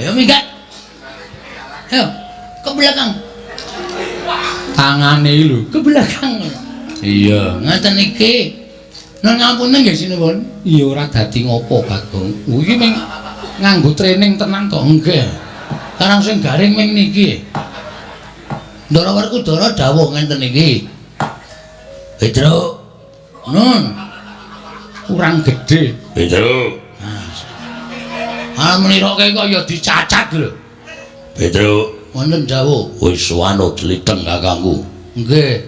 Ya minggat. Ayo, ke belakang. Tangane lho, ke belakang. Iya, ngaten iki. Nun ngapunten nggih sinuwun. Iya ora dadi ngopo, Bagong. Iki ming nganggo training tenan kok nggih. Karang sing garing ming niki. Ndara Werkudara dawuh ngenten iki. Petruk. Nun. Kurang gede. Petruk. Ah meniroke kok ya dicacat lho. Petruk. Wonten dawuh. Wis wanut liteng kakangku. Nggih.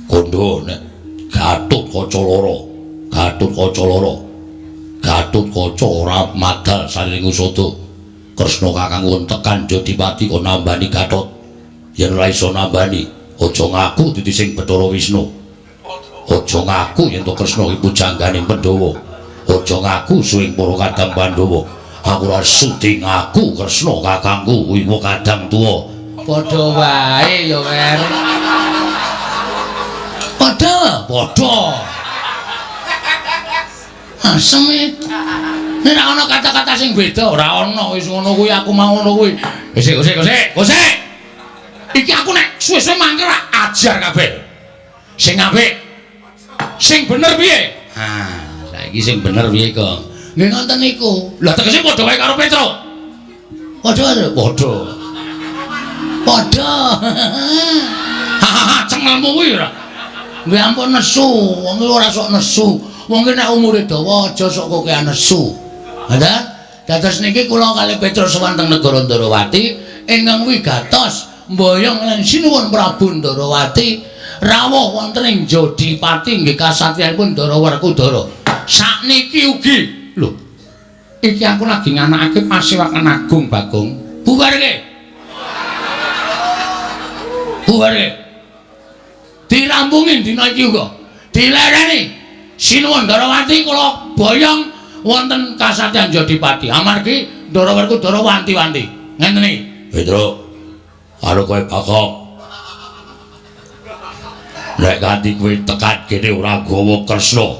Kondo nek Gatotkaca lara. Gatotkaca ora madal saling usada. Kresna kakangku tekan Jodipati kok nambani Gatot. Yen ora iso nambani, aja ngaku dadi sing Bathara Wisnu. Aja ngaku yen to Kresna iku janggane Pandhawa. Aja ngaku suwing para kadang Pandhawa. Aku ora sudi ngaku Kresna kakangku iku kadang tuwa. Padha wae ya, Wer. Padha. Asem. Nek ana kata-kata sing beda ora ana wis ngono kuwi aku mau ngono kuwi. Gosek. Iki aku nek suwe-suwe mangkel ajar kabeh. Sing apik. Sing bener piye? Ha, saiki sing bener piye kok? Nggih ngoten niku. Lah tegese padha wae karo Petruk. Padha. Hahaha, cengelmu kuwi ora. Nggih ampun nesu, wong ora sok nesu. Wong nek umure dawa aja sok kokean nesu. Ngoten? Dados niki kula kalih Petruk sowan teng negara Ndarawati ingkang wigatos mboyong lan sinuwun Prabu Ndarawati rawuh wonten ing Jodipati nggih kasatriyanipun Ndara Werkudara. Sakniki ugi lho. Iki aku lagi nganakake Pasewakan Agung, Bagong. Bubarke. Dirampungi dina iki uga. Dilereni sinuwun Ndarawati kula boyong wonten kasatriyan Jodipati. Amargi Ndara Werkudara wanti-wanti. Ngenten iki. Petruk. Karo kowe Bagong. Nek kanthi kowe tekan kene ora gawa Kresna,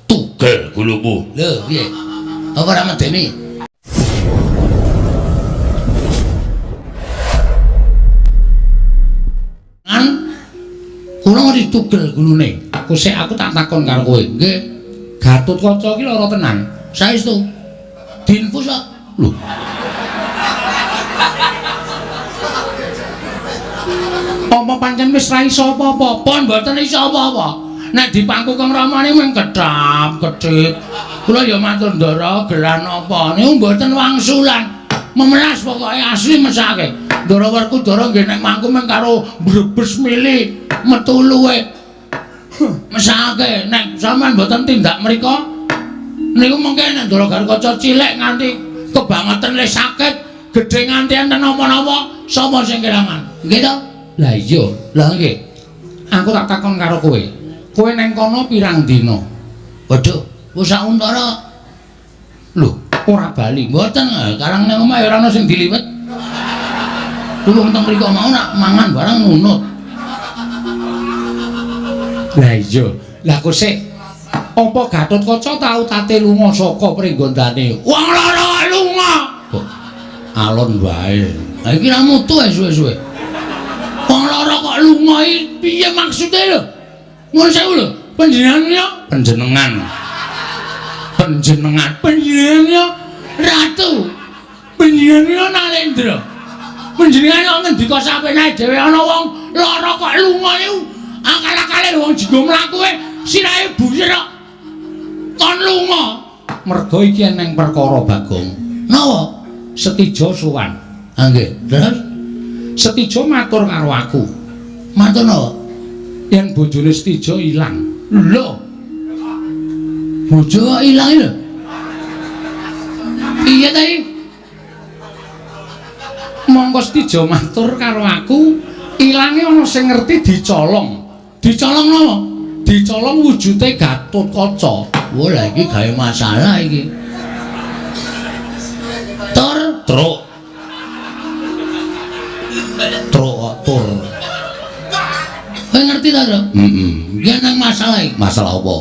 tugel gulumu. Lho, piye? Apa ora medeni? Kula ngerti tugel gulune. Aku tak takon karo kowe. Nggih. Gatotkaca iki lara tenan. Saestu. Diinfus kok. Lho. Apa pancen wis ra iso apa-apa? Pon mboten iso apa-apa. Nek dipangku Kang Ramane mung kedap-kedhip. Kula ya matur Ndara geran apa niku mboten wangsulan. Memelas pokoke asli mesake. Ndara Werkudara nggih nek mangku mung karo mbrebes mili metu luwe. Mesake nek sampean mboten tindak mriko niku mengke nek Ndara Gatotkaca cilik nganti kebangetan le sakit, gedhe nganti enten napa-napa, sapa sing kelangan? Nggih to? Lah iya, lah nggih. Aku tak takon karo kowe. Kowe neng kono pirang dina? Waduh, wis sak untara. Lho, ora bali. Mboten, karang nang omah ya ora ana sing diliwet. Tulung teng mriko mau nak mangan barang nunut. Lah iya, lah kok sik apa Gatotkaca tau tate lunga saka pringgondane? Wong lara lunga. Kok alon wae. Ha iki ra mutu ae suwe-suwe. Wong lara kok lunga iki piye maksude lho? Nuwun sewu lho, panjenengan ya ratu. Panjenengan ya Nalendra. Panjenengan kok ngendika sapene dhewe ana wong lara kok lunga niku. Akal-akale wong jenggo mlaku sirahe buyir kok. Kon lunga. Merga iki eneng perkara Bagong. Napa? Setija sowan. Ha nggih. Terus Setija matur karo aku. Matur napa? Yen bojone Setija ilang. Lho. Bojo ilang lho. Piye ta iki? Monggo Setija matur karo aku, ilange ana sing ngerti dicolong. Dicolong napa? Dicolong wujude Gatotkaca. Wah, lha iki gawe masalah iki. Truk. Tur. Kowe ngerti ta, Tru? Heeh. Iki nang masalah iki. Masalah apa?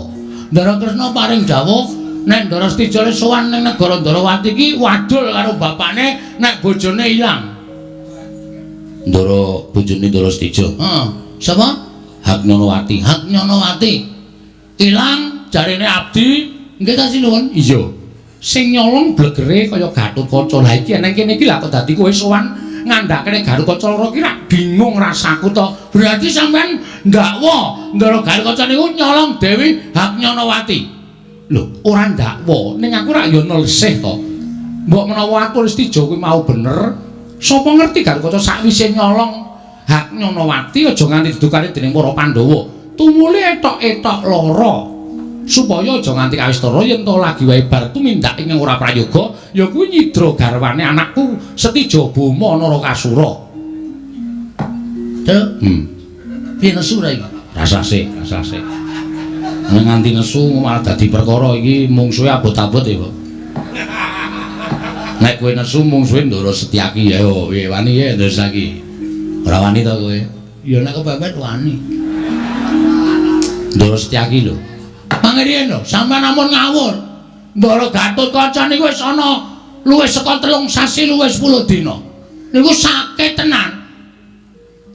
Ndara Kresna paring dawuh nek Ndara Setija sowan ning negara Ndarawati iki wadul karo bapakne nek bojone ilang. Ndara bojone Ndara Setija. Heeh. Sapa? Haknyonowati. Haknyonowati. Ilang jarine abdi, nggih ta sinuwun? Iya. Sing nyolong blegere kaya Gatotkaca. Lah iki nang kene iki lha kok dadi kowe sowan ngandhakne Gatotkaca loro ki rak bingung rasaku to. Berarti sampean ndakwa Ndara Gatotkaca niku nyolong Dewi Haknyonowati. Lho, ora ndakwa, ning aku rak ya nelesih to. Mbok menawa aku Setija kuwi mau bener, sapa ngerti Gatotkaca sakwise nyolong Haknyonowati aja nganti didukani dening para Pandhawa. Tumule etok-etok lara. Supaya aja nganti kawistara yen to lagi wae bar tumindak ing ora prayoga, ya kuwi nyidra garwane anakku Setija Boma Narakasura. Dek. Piye nesu ra iki? Rasase. Nek nganti nesu malah dadi perkara iki mungsuhe abot-abot ya, Pak. Nek kowe nesu mungsuhe Ndara Setyaki ya piye wani ya Ndara Setyaki. Ora wani to kowe? Ya nek kepepet wani. Ndara Setyaki lho. Mangriyen lho, sampean ampun ngawur. Ndara Gatotkaca niku wis ana luwih saka 3 sasi luwih 10 dina. Niku sakit tenan.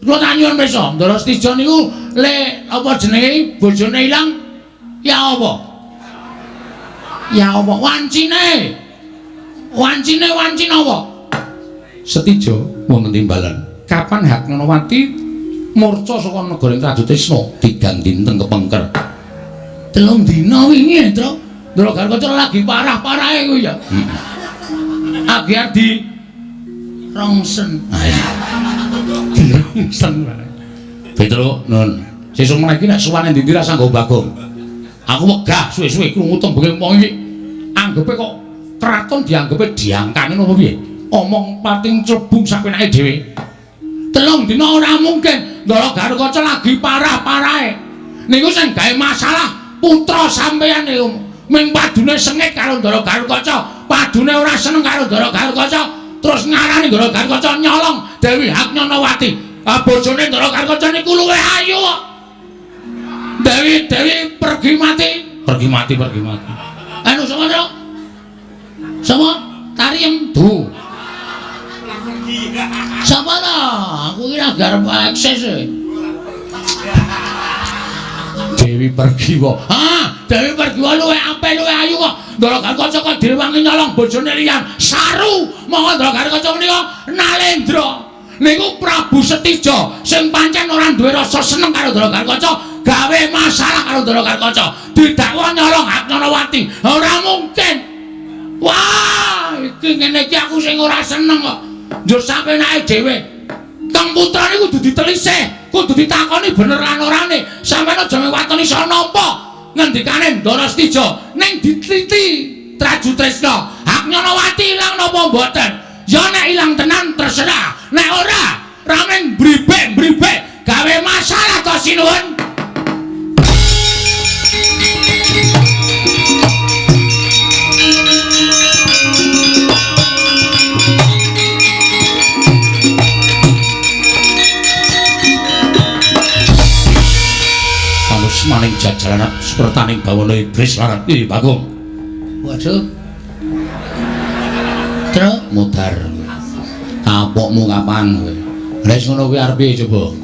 Kula tak nyuwun pirsa, Ndara Setija niku le apa jenenge bojone ilang ya apa? Ya apa? Wancine apa? Setija wonten timbalan. Kapan Haknyonowati murca saka negara Trajutrisna tigang dinten kepengker. 3 dina wingi, Tru. Ndara Gatotkaca lagi parah-parahe kuwi ya. Agar di rongsen. Dirongsen wae. Petro, nun. Sesuk meneh iki nek suwane ndi ra sanggo Bagong. Aku wegah suwe-suwe krungu tembunge wong iki. Anggepe kok kraton dianggepe diangkane napa piye? Omong pating clebung sak penake dhewe. 3 dina ora mungkin. Ndara Gatotkaca lagi parah-parahe. Niku sing gawe masalah putra sampeyan niku. Ming padune sengit karo Ndara Gatotkaca, padune ora seneng karo Ndara Gatotkaca, terus ngarani Ndara Gatotkaca nyolong Dewi Haknyonowati. Bojone Ndara Gatotkaca niku luwih ayu kok. Dewi pergi mati. Anu sapa to? Sapa? Tariem Du. Sapa to? Aku kira garep eksis. Dewi pergi kok. Dewi pergi kok luwih apik luwih ayu kok. Ndara Gatotkaca kok direwangi nyolong bojone liyan. Saru monggo Ndara Gatotkaca menika Nalendra. Niku Prabu Setija sing pancen ora duwe rasa seneng karo Ndara Gatotkaca, gawe masalah karo Ndara Gatotkaca, didakwa nyolong Haknyonowati. Ora mungkin. Wah, iki ngene iki aku sing ora seneng kok. Njur sampe nake dhewe. Kang putra niku kudu ditelisih, kudu ditakoni bener lan orane. Sampeyan aja ngewatoni soal napa. Ngendikane Ndara Setija ning ditliti Trajutrisna. Haknyonowati ilang napa mboten? Ya nek ilang tenan terserah. Nek ora, rameng bribek gawe masalah to sinuwun. Maning jajalan sepertaning bawana iblis lan iki Bagong. Waduh. Tru mutar. Kapokmu kapan kowe? Wis ngono kuwi arepe coba.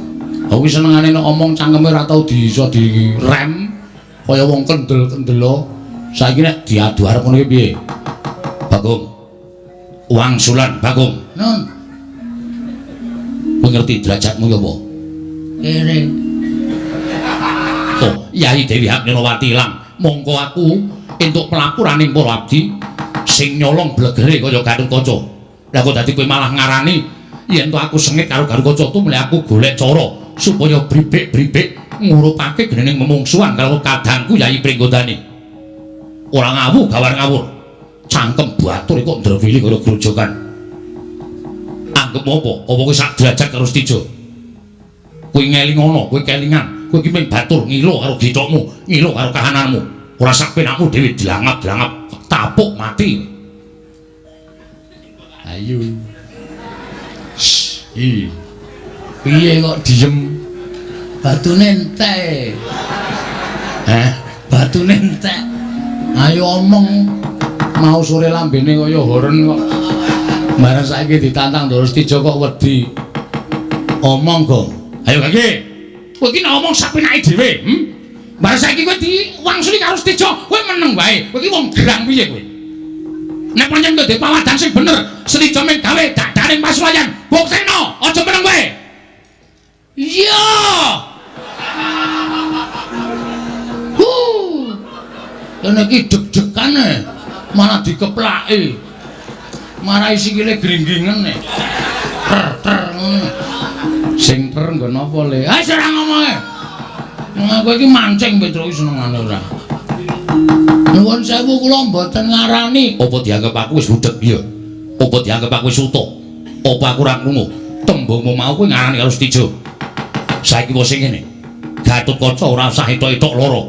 Aku senengane nek omong cangkeme ora tau iso direm kaya wong kendel-kendelo. Saiki nek diadu arep ngono piye? Bagong. Wangsulan Bagong. Nun. Kowe ngerti derajatmu ya apa? Kere. Yai Dewi Haknyonowati ilang, mongko aku entuk pelapuraning para abdi sing nyolong blegere kaya Gatotkaca. Lah kok dadi kowe malah ngarani yen to aku sengit karo Gatotkaca tu mulih aku golek cara supaya bribek ngurupake genening memungsuhan karo kadangku Yai Pringgodani. Ora ngawu gawar ngawur. Cangkem batur kok ndrewili kaya grojogan. Anggep apa? Apa kowe sak derajat karo Setija? Kowe ngelingono, kowe kelingan. Kowe iki mung batur ngilo karo githokmu, ngilo karo kahananmu. Ora sak penakmu dhewe dilangap-langap tapuk mati. Ayo. Piye kok diem? Batune entek. Batune entek. Ayo omong. Mau sore lambene kaya horen kok. Bareng saiki ditantang Ndara Setija kok wedi. Omong, Gong. Ayo Gage. Kowe iki nek omong sapenake dhewe, Bareng saiki kowe diwangsuli karo Setija, kowe meneng wae. Kowe iki wong gerang piye kowe? Nek pancen kowe pawadan sing bener, Setija mung gawe dadaning pasuwayan. Buktekno, aja meneng wae. Iya. Kene iki deg-degane, malah dikeplaki. Marai sikile gringgingen e. Ter sing ter nggon apa le? Ha ora ngomonge. Kowe iki mancing Petro iki senengane ora. Nuwun sewu kula mboten ngarani. Apa dianggep aku wis budheg ya? Apa dianggep aku wis utuh? Apa aku ora krungu? Tembungmu mau kowe ngarani karo Setija. Saiki wis sing ngene. Gatotkaca ora usah etok-etok loro.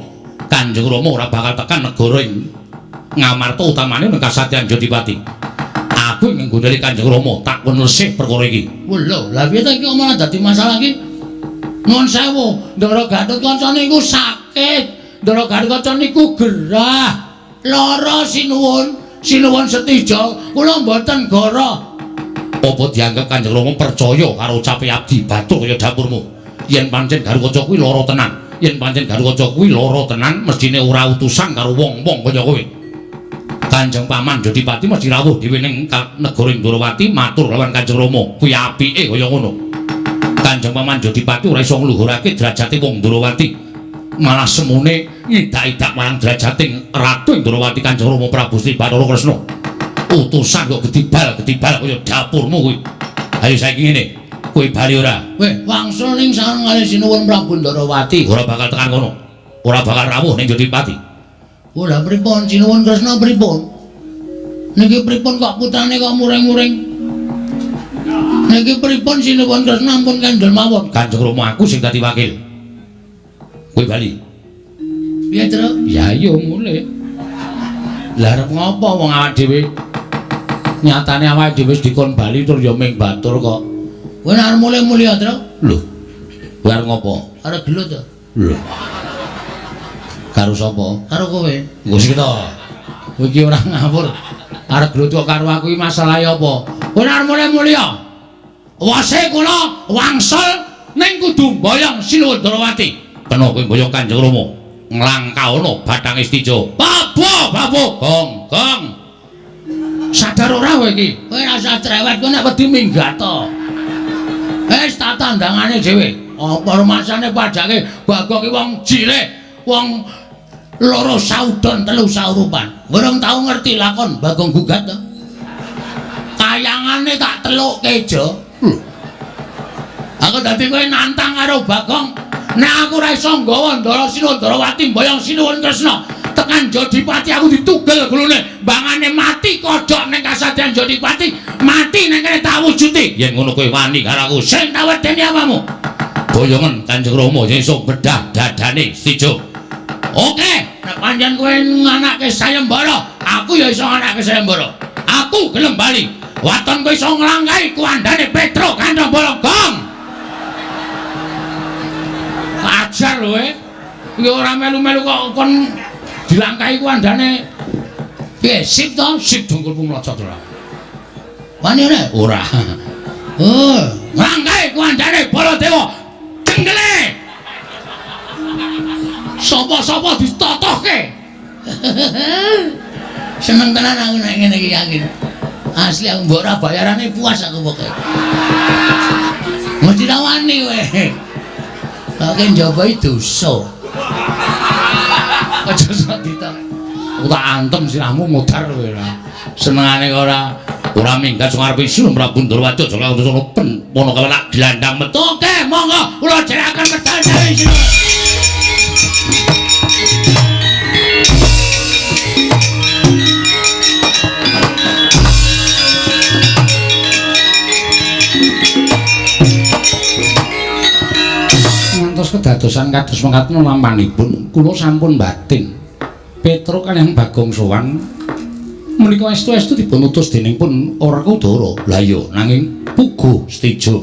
Kanjeng Rama ora bakal tekan negara ing Ngamarta utamane ning Kasatyan Jodipati. Aku ing nggone Kanjeng Rama tak nesih perkara iki. Lho, lha piye ta iki omong dadi masalah iki? Nuwun sewu, Ndara Gatotkaca niku sakit. Ndara Gatotkaca niku gerah. Lara sinuwun Setija, kula mboten goro. Apa dianggep Kanjeng Rama percaya karo ucape abdi batur kaya dapurmu? Yen pancen Gatotkaca kuwi lara tenan. Yen pancen Gatotkaca kuwi lara tenan, mestine ora utusan karo wong-wong kaya kowe. Kanjeng Paman Jodipati mesti rawuh dhewe ning negara Indrawati matur lawan Kanjeng Rama. Kuwi apike kaya ngono. Kanjeng Paman Jodipati ora iso ngluhurake derajate wong Indrawati. Malah semune ngidak-idak marang derajating Ratu Indrawati Kanjeng Rama Prabu Sri Bathara Kresna. Utusan kok gedibal kaya dapurmu kuwi. Ayo saiki ngene. Kowe bali ora? Weh, wangsul ning sanungane sinuwun Prabu Ndarawati. Ora bakal tekan kono. Ora bakal rawuh ning Jodipati. Oh, lha pripun sinuwun Kresna pripun? Niki pripun kok putrane kok muring-muring? Niki pripun sinuwun Kresna ampun kandel mawon. Kanjeng Rama aku sing dadi wakil. Kowe bali. Piye, Tru? Ya iya mulih. Lah arep ngopo wong awak dhewe? Nyatane awake dhewe wis dikon bali tur ya ming batur kok. Kowe arep mulih-mulih ya, Tru? Lho. Kowe arep ngopo? Arep gelut ya? Lho. Karo sapa? Karo kowe. Wis kita. Kowe iki ora ngawur. Arep gelut kok karo aku iki masalahe apa? Kowe arep mulih-mulih ya? Wase kula wangsul ning kudu mboyong Sinuwun Ndarawati. Kena kowe mboyong Kanjeng Rama. Nglangkaono bathange Setija. Babu, gong. Sadar ora kowe iki? Kowe ora usah cerewet, kowe nek wedi minggat to. Wis tak tandangane dhewe. Apa rumasane padake Bagong iki wong cilik, wong loro saudon telu saurupan. Urung tau ngerti lakon Bagong gugat to. Kayangane tak telukke jo. Aku dadi kowe nantang karo Bagong. Nek aku ora iso nggawa Ndara Sinuwun Ndarawati mboyong Sinuwun Kresna tekan Jodipati aku ditugel gulune mbangane mati kodhok ning Kasatyan Jodipati mati ning kene tak wujuti. Yen ngono kowe wani karo aku sing tak wedeni apamu. Boyongen Kanjeng Rama sing iso bedah dadane Setija. Oke, nek pancen kowe nganake sayembara, aku ya iso nganake sayembara. Aku gelem bali. Waton kowe iso nglangkai kuandane Petro Kandha Bologong. Ajar lho iki ora melu-melu kok kon dilangkai kuandane. Piye sip to? Sip dungkulmu mlocot ora. Wani ora? Oh, nglangkai kuandane Baladewa. Cenggele. Sapa-sapa ditotohke. Seneng tenan aku nek ngene iki yakin. Asli aku mbok ora bayarane puas aku pokoke. Mesti rawani kowe. Oke njaba dosa. Aja sok ditok. Tak antem sirahmu mudhar kowe ora. Senengane ora minggat sing arepe Sinuwun Prabu Ndarawati aja kok sono pen mono kae tak dilandang metu. Oke, monggo kula jeraken medal dari Sinuwun. Kedadosan kados mekaten lampanipun kula sampun batin Petro kaliyan Bagong sowan menika estu-estu dipun utus dening pun Werkudara. Lah iya nanging puguh Setija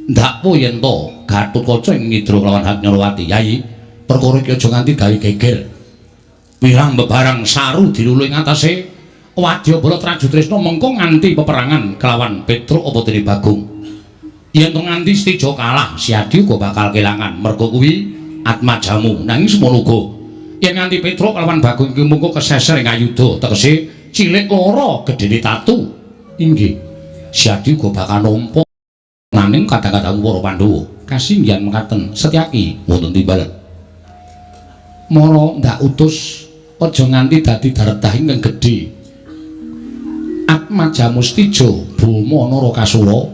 ndakpo yen to Gatotkaca ing ngidra kelawan Hanyalawati. Yayi perkara iki aja nganti gawe geger. Pirang bebarang saru diluluh ing atase Wadyabala Trajutresna mengko nganti peperangan kelawan Petruk apa dene Bagong. Yen to nganti Stija kalah, Siadi uga bakal kelangan. Mergo kuwi atmajamu. Nanging semono uga yen nganti Petruk kelawan Bagong iki mengko keseser ing ayuda, tegese cilik loro gedene tatu. Inggih. Siadi uga bakal nampa nanging kadang-kadang para Pandhawa kasinggihan mekaten Setyaki wonten timbalan. Mara ndak utus aja nganti dadi daretah ingkang gedhe. Atmajamu Stija Bama Narakasura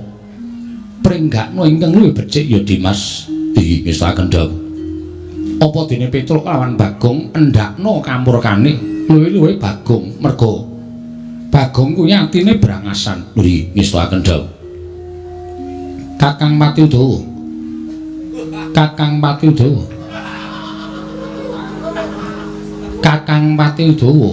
pringgakna ingkang luwih becik ya Dimas. Iki ngestaken dawuh. Apa dene Petruk lawan Bagong endakna kamurkane luwih-luwih Bagong merga Bagong kuwi atine brangasan. Nggih ngestaken dawuh. Kakang Pati Udawa. Kakang Pati Udawa. Kakang Pati Udawa.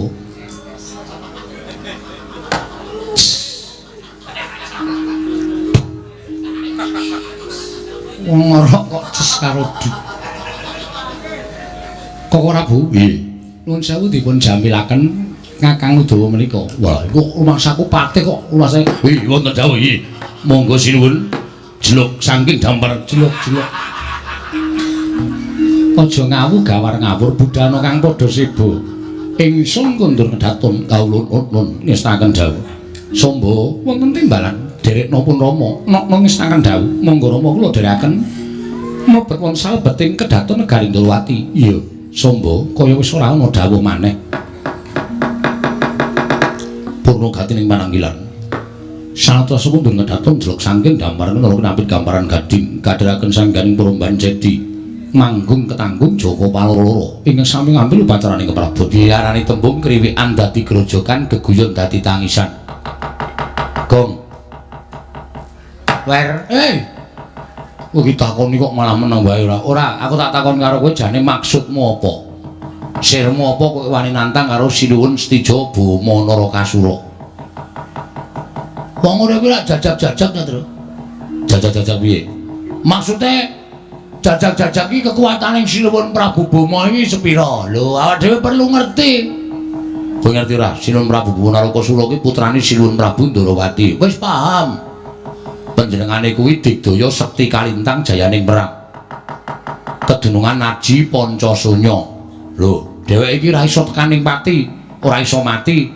Wong ngerok kok ces karo kok ora Bu? Nggih. Nuwun sewu dipun jamilaken Kakang Udawa menika. Wah, iku rumangsaku patih kok ulase. Nggih, wonten dawuh iki. Monggo sinuwun. Jeluk saking dampar jeluk-jeluk. Aja ngawuh gawar ngawur budana kang padha sebo. Ingsun kundur kedatun kawula nun ngestaken dawuh. Samba wonten timbalan derek nopun Rama nok ngestaken dawuh. Monggo Rama kula derekaken mlebet wonten salebeting kedatun Negaring Ndorowati. Iya, Samba kaya wis ora ana dawuh maneh. Purna gatining pananggilan. Sanata sepundhun kedatun jeluk saking damparan karo napit gambaran gading kadharaken sangganing peromban cedi manggung ketanggung Joko Paloro ingkang sami ngambil upacaraning keprabot diarani tembung kriwikan dadi grojokan geguyon dadi tangisan. Gong wer kok ditakoni kok malah meneng wae ora aku tak takon karo kowe jane maksudmu apa sirmu apa kowe wani nantang karo Sinuwun Stija Bama Narakasura. Wong ora kuwi lak jajak-jajak ta, Tru? Jajak-jajak piye? Maksude jajak-jajak iki kekuwataning Sinuwun Prabu Bama iki sepira? Lho, awak dhewe perlu ngerti. Kowe ngerti ora? Sinuwun Prabu Bama Narakasura iki putrane Sinuwun Prabu Ndorowati. Wis paham. Panjenengane kuwi digdaya sekti kalintang jayaning perang. Kedunungan Naji Pancasunya. Lho, dheweke iki ora iso tekaning pati, ora iso mati.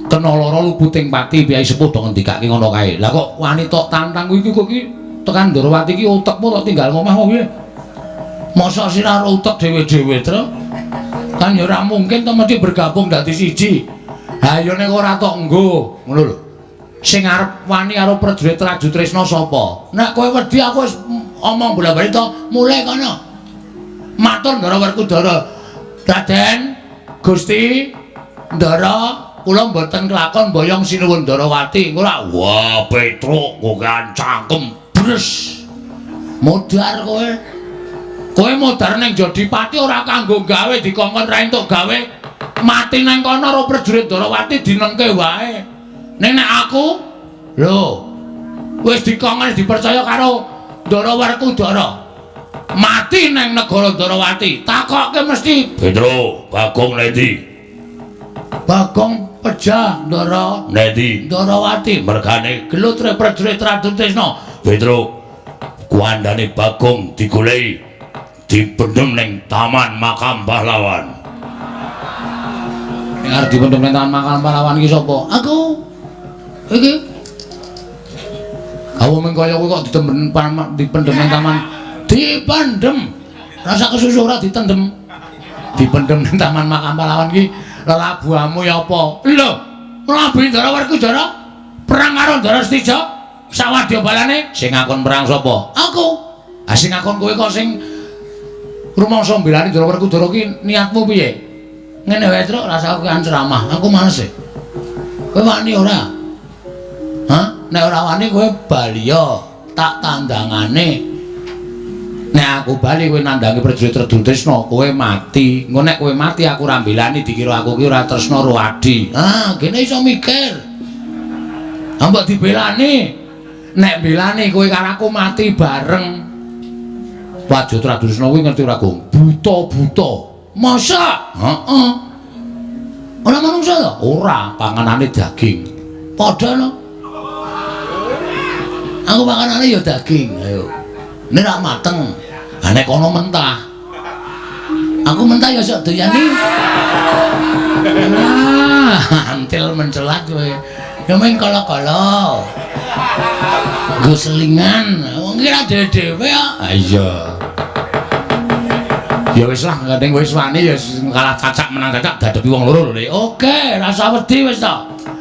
Kena lara luputing pati piyai sepuh do ngendikake ngono kae. Lah kok wani tok tantang kuwi kok iki tekan Ndorowati iki utekmu tok tinggal ngomah kok piye? Mosok sira utek dhewe-dhewe, Tru? Kan ya ora mungkin to mesti bergabung dadi siji. Ha ya nek ora tok nggo, ngono lho. Sing arep wani karo prajurit Trajutresna sapa? Nek kowe wedi aku wis omong bola-bali to, mulai kono. Matur Ndara Werkudara. Raden, Gusti Ndara kula mboten kelakon boyong Sinuwun Ndorowati. Ora, wah Petruk kok kan cangkem bres. Modar kowe. Kowe modar ning Jodipati ora kanggo gawe dikongkon ra entuk gawe. Mati nang kono karo prajurit Ndorowati dinengke wae. Ning nek aku lho wis dikongkon dipercaya karo Ndara Werkudara. Mati nang negara Ndorowati. Takokke mesti Petruk, Bagong Ledi. Bagong pejah Ndara Nedi Ndorowati mergane gelut prajurit Trajutresna. Petruk kuandane Bagong digoleki dipendhem ning Taman Makam Pahlawan. Ning arep dipendhem ning Taman Makam Pahlawan iki sapa? Aku. Iki. Kamu mengkaya kowe kok dipendhem ning taman dipendhem. Rasa kesusu ora ditendhem. Dipendhem ning Taman Makam Pahlawan iki lelabuhamu ya apa? Lho, mlabuhi Ndara Werkudara perang karo Ndara Stija sawadyabalane sing ngakon perang sapa? Aku. Ah sing ngakon kowe kok sing rumangsa mbelani Ndara Werkudara ki niatmu piye? Ngene wae, Tru, rasa aku kan ceramah. Aku males e. Kowe wani ora? Hah? Nek ora wani kowe baliya tak tandangane. Nek aku bali kowe nandangi prajurit Trajutresna, kowe mati. Engko nek kowe mati aku ora mbelani dikira aku ki ora tresna karo Adi. Ah, kene iso mikir. Ambek dibelani. Nek belani kowe karo aku mati bareng. Prajurit Trajutresna kuwi ngerti ora, Gong? Buta-buta. Masa? Heeh. Ora manungsa to? Ora, panganane daging. Padha no. Aku panganane ya daging, ayo. Nek ra mateng, nek kono mentah. Aku mentah ya sok doyani. Antil mencelat kowe. Ya meng kala-kala. Nggo selingan, wong kira dhewe ya. Ah iya. Ya wis lah, kadang wis wani ya kalah cacak menang cacak dadepi wong loro lho. Oke, rasa wedi wis to.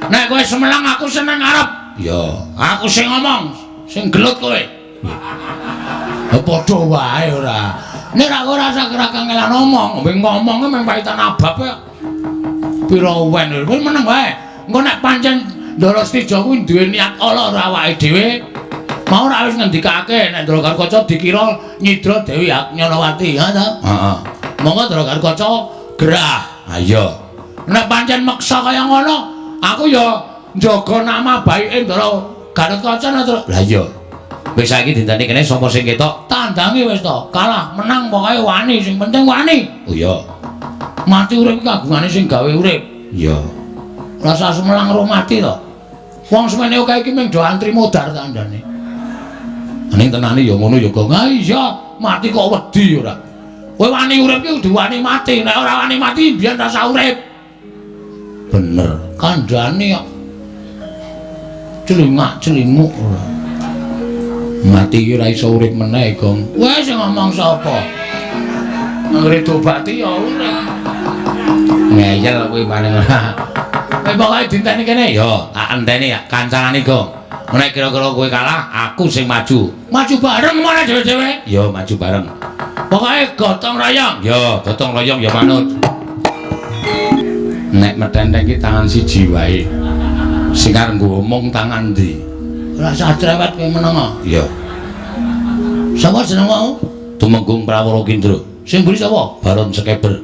Nek kowe semelang aku seneng arep. Ya, aku sing ngomong, sing gelut kowe. Ya padha wae ora. Nek aku rasa kira kangelan ngomong, ngomongnya mung paitan abab ya. Pira wen wis meneng wae. Engko nek pancen Ndara Stijo kuwi duwe niat ala ora awake dhewe. Mau ora wis ngendikake nek Ndara Karkaca dikira nyidra Dewi Nyolowati, ya ta? Heeh. Monggo Ndara Karkaca gerah. Ha iya. Nek pancen meksa kaya ngono, aku ya njaga nama baike Ndara Karkaca to. Lah iya. Wis saiki dinteni kene sapa sing ketok? Tandangi wis to. Kalah, menang pokoke wani, sing penting wani. Oh iya. Mati urip kagungane sing gawe urip. Iya. Rasa semelang ro mati to. Wong semene akeh iki mung do antri modar ta andane. Ning tenane ya ngono ya kok. Ah iya, mati kok wedi ora. Kowe wani urip ki kudu wani mati. Nek ora wani mati biyen rasa urip. Bener, kandhane kok. Celingak-celinguk ora. Mati iki ora iso urip meneh, Gong. Kowe sing ngomong sapa? Anggere dobati ya urip. Ngeyel kowe paling ora. Kowe pokoke dinteni kene ya, tak enteni ya kancane, Gong. Nek kira-kira kowe kalah, aku sing maju. Maju bareng mana dhewe-dhewe? Ya, maju bareng. Pokoke gotong royong. Ya, gotong royong ya manut. Nek metenteng ki tangan siji wae. Sing arep ngomong tangan ndi? Ora usah cerewet kowe meneng. Iya. Sapa jenengmu? Tumenggung Prawara Kindra. Sing mburi sapa? Baron Sekeber.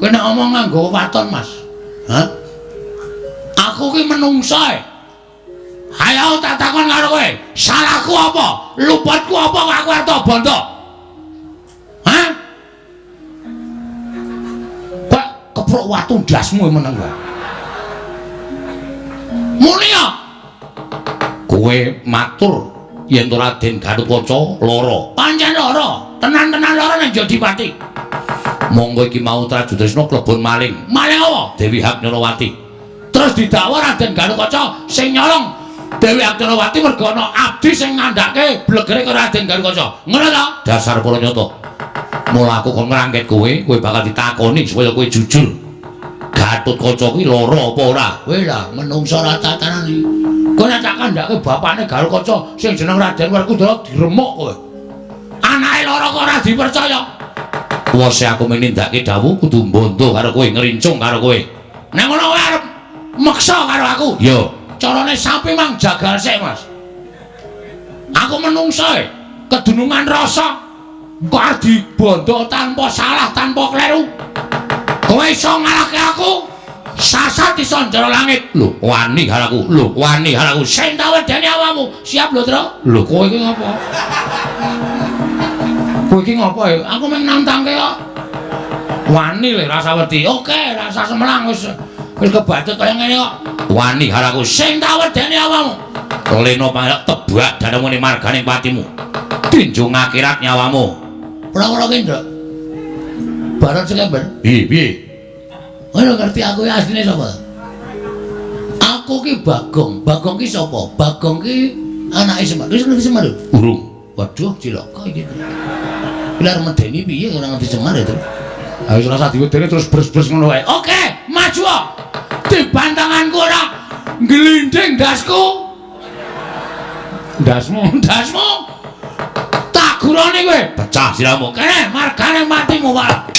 Kowe nek ngomong nganggo waton, Mas. Hah? Aku ki menungsa. Ayo tak takon karo kowe, salahku apa? Luputku apa kok aku arep bondo? Hah? Kok keprok watu ndasmu meneng wae. Muni ya. Kowe matur yen to Raden Gatotkaca lara. Pancen lara, tenan-tenan lara nang Jodipati. Monggo iki mau Trajutrisna klebon maling. Maling apa? Dewi Nyolowati. Terus didakwa Raden Gatotkaca sing nyolong Dewi Nyolowati mergo ana abdi sing ngandhake blegere karo Raden Gatotkaca. Ngono ta? Dasar Pranyata. Mula aku kon ngrangket kowe bakal ditakoni supaya kowe jujur. Gatotkaca kuwi lara apa ora? Kowe lah menungsa ra tatanane. Kowe nek tak kandhake bapakne Gatotkaca sing jeneng Raden Werkudara diremuk kowe. Anake lara kok ora dipercaya. Wose aku nindakake dawuh kudu mbondo karo kowe, ngrincung karo kowe. Nek ngono kowe arep meksa karo aku? Yo. Carane sampe mang jagal sik, Mas. Aku menungsa kedunungan rasa kok arep dibondo tanpa salah, tanpa kleru. Kowe iso ngalahke aku? Sasat iso njero langit. Lho, wani karo aku. Lho, wani karo aku. Sing tak wedeni awakmu. Siap lho, Tru? Lho, kowe iki ngopo? Kowe iki ngopo ya? Aku mung nantangke kok. Wani lho rasa wedi. Oke, rasa semelang wis kebacut kaya ngene kok. Wani karo aku sing tak wedeni awakmu. Lena panggak tebak danamune marganing patimu. Tinjung akhirat nyawamu. Ora-ora ki, Nduk. Baron Sekeber. Piye? Kowe ngerti aku asline sapa? Aku ki Bagong. Bagong ki sapa? Bagong ki anake Semar. Wis ngerti Semar? Urung. Waduh, cilaka iki. Biar medeni piye ora ngerti Semar itu. Ayo ora usah diwedeni terus bres-bres ngono wae. Oke, maju. Dibantanganku ora nglinding dasku. Dasmu. Tak gurone kowe. Pecah siramu. Kene margane matimu, Pak.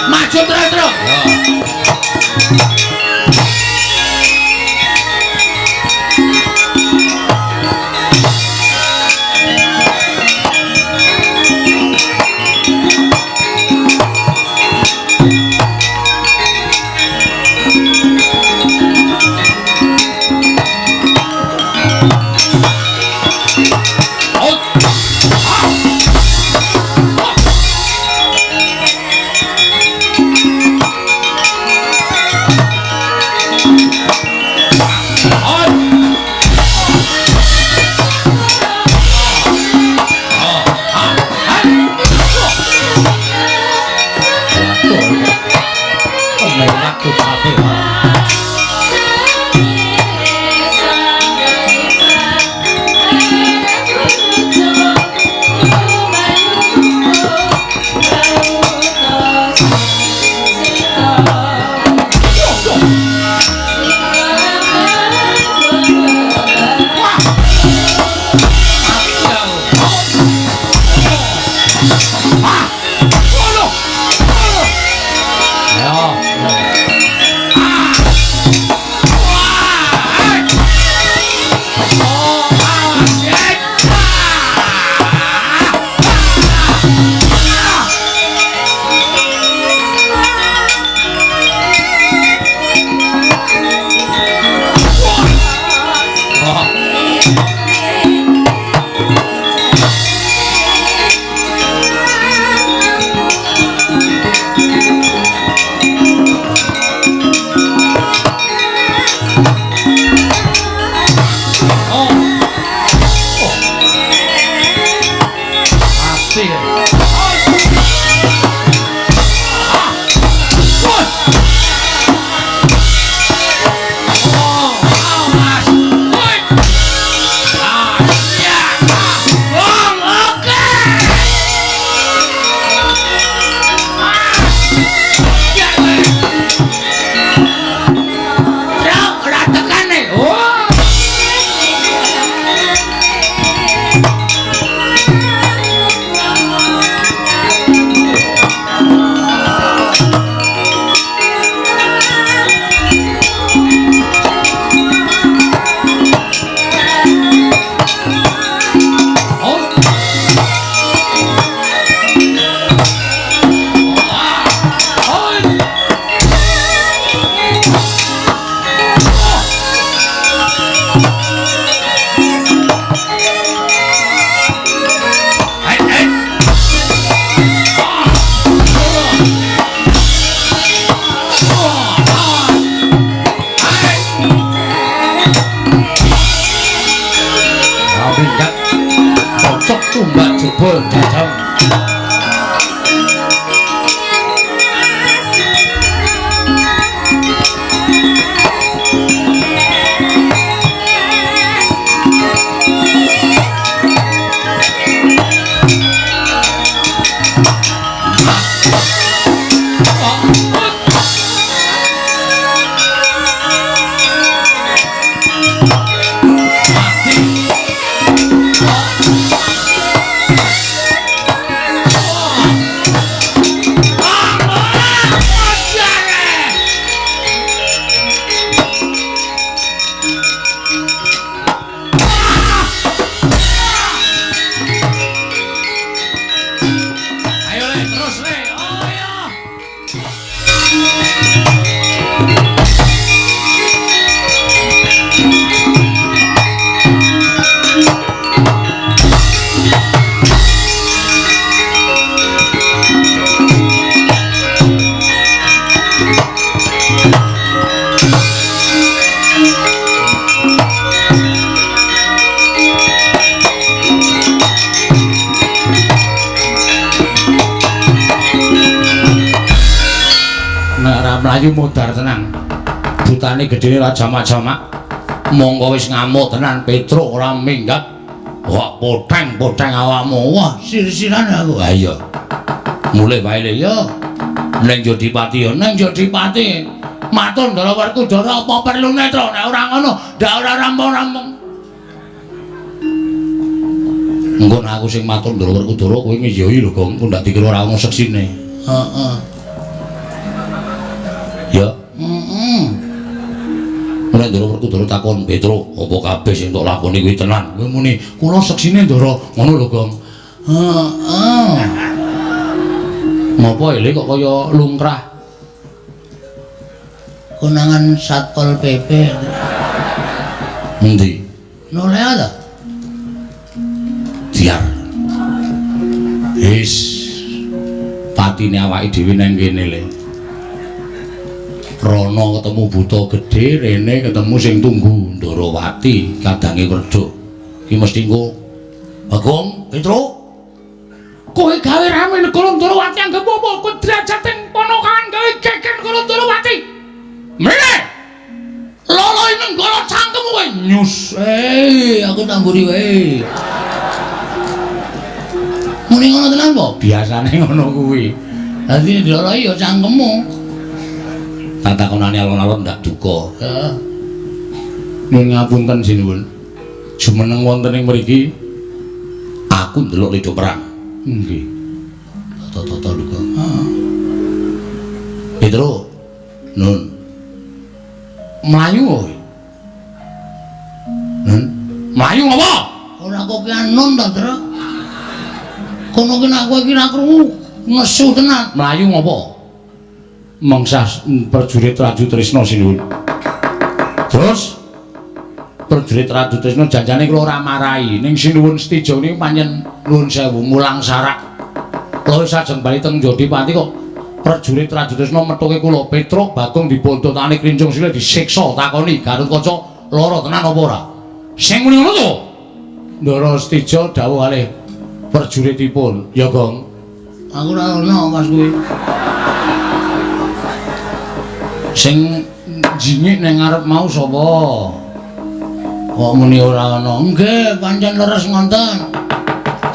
Maju terus. jebul jajang. Mlayu mudhar tenang. Butane gedene ra jamak-jamak. Monggo wis ngamuk tenan Petruk ora minggat. Wah, poteng-poteng awakmu. Wah, sir-siran aku. Ha iya. Mulih wae le ya. Ning Jodipati ya, ning Jodipati. Matur Ndara Werkudara apa perlune to nek ora ngono, ndak ora rampung-rampung. Engko aku sing matur Ndara Werkudara kowe ngiyoi lho, Gong, kok ndak dikira ora ono seksine. Heeh. Ya. Nek Ndara Werkudara takon Petruk, apa kabeh sing tok lakoni kuwi tenan? Kowe muni, kula seksine Ndara, ngono lho, Gong. Heeh. Ngopo ele kok kaya lungkrah? Konangan Satpol PP. Endi? Noleh ta? Diar. Wis patine awake dhewe nang kene le. Rono ketemu Buta Gedhe, rene ketemu sing tunggu Ndarawati kadange Werda. Ki mesti engko Bagong, Petruk. Kowe gawe rame negara Ndarawati anggap apa? Kowe derajateng ponokan gawe geger negara Ndarawati. Mrene. Loloi nenggara cangkemmu kowe nyus. Aku tamburi wae. Muni ngono tenan po? Biasane ngono kuwi. Dadi diloloi ya cangkemmu. Tak takonane alon-alon ndak duka. Heeh. Nyuwun ngapunten sinuwun. Jumeneng wonten ing mriki aku ndelok Leda Perang. Nggih. Tata duka. Heeh. Petruk. Nun. Melayu kowe. Nun. Melayu apa? Ora kok ki nun ta, Tru? Kono ki aku iki ra krungu nesu tenan. Melayu apa? Mengsah prajurit Raju Trisna sinuwun. Terus prajurit Raju Trisna janjane kula ora marahi ning sinuwun Stijo niku pancen nuwun sewu mulang sarak. Kula wis ajeng bali teng Jodipati kok prajurit Raju Trisna methuke kula Petruk Bagong dibontotane Krincung Sile disiksa takoni Garut Kaca lara tenan apa ora? Sing muni ngono to. Ndara Stijo dawuh kalih prajuritipun, ya Gong. Aku ora ono Mas kuwi. Sing jingik ning ngarep mau sapa? Kok muni ora ana? Nggih, pancen leres ngonten.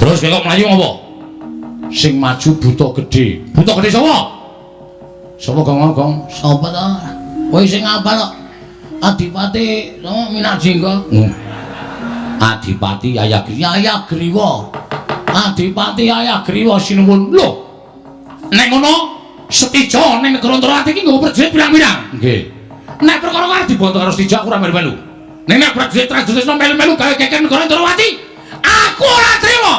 Terus kok mlayu apa? Sing maju Buta Gedhe. Buta Gedhe sapa? Sapa Gong? Sapa to? Kowe sing apal kok. Adipati sama Minajingga. Adipati Ayagriwa. Adipati Ayagriwa sinuwun. Lho. Nek ngono Stijo ning negara Ndarawati iki nggo prajurit pirang-pirang? Nggih. Nek perkara karo dibantu karo Stijo aku ora melu-melu. Nek prajurit Raju Trisna melu-melu gawe geger negara Ndarawati, aku ora trima.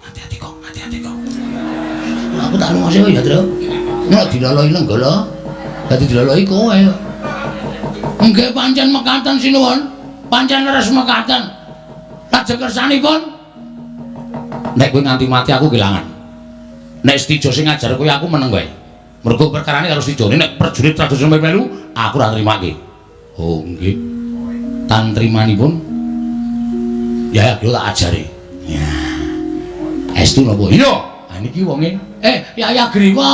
Hati-hati kok. Aku tak lungase ya, Tru. Nek diloloi nenggala, dadi diloloi kowe. Nggih pancen mekaten sinuwun. Pancen leres mekaten. Lajeng kersanipun nek kowe nganti mati aku kelangan. Nek Stijo sing ngajar kowe aku meneng wae. Mergo perkarane karo Stijo nek prajurit Raju melu aku ora nrimake. Oh nggih. Tan trimanipun ya kula tak ajari. Ya. Pangestu napa? Iya. Ha niki wonge. Ya Griwa.